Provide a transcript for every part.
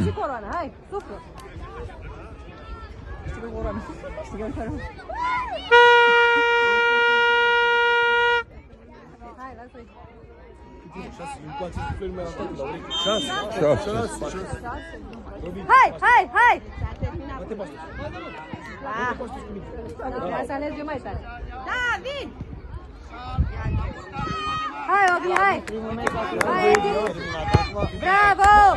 Și coroana, hai, suflă. Știi coroana. Știi coroana. Hai, lasă-i. 6. Hai, hai, hai! Hai să alerge mai tare. Da, vin! Hai, Obi, hai! Hai, Edi! Bravo!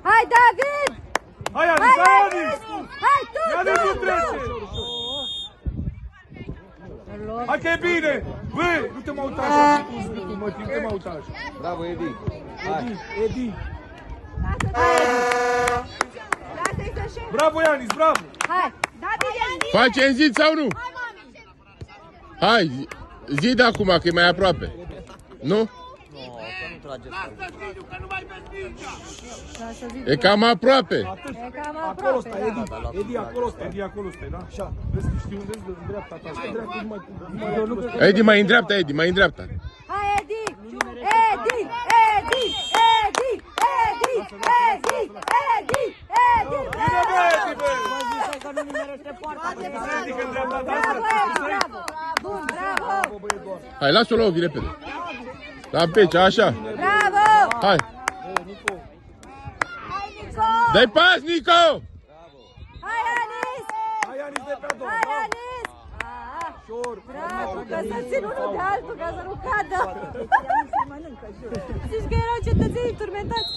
Hai, David! Hai, Anis, hai, Anis! Hai, tu, Anis nu trece! Hai că e bine! Băi, nu te mă uita așa, nu te mă uita așa. Bravo, Edi. Hai. Edi! Bravo, Ianis, bravo! Hai! Facem zid sau nu? Hai, zid acum că e mai aproape. Nu? E cam aproape. E cam Acolo aproape, stai, da. Edi, acolo stai. Edi, acolo stai, da? Așa. Vezi, știi unde-s în dreapta ta? Stai dreapta, Edi, mai în dreapta, Edi, mai în dreapta. Hai, Edi! Edi! Edi! Edi! Edi! Edi! Edi! Edi! Bine, bă, Edi, bă! Bravo, Edi, bravo! Bun, bravo! Hai, lasă-o la Ovi repede. La pece, așa. Bravo! Hai. Hai, Nico! Dai pas, Nico! Hai, Anis! Hai, Ianis, de pe ador, Hai, da? Anis! Șor! Bravo, că să țin unul de altul, ca să nu cadă! Zici că erau cetățenii turmentați!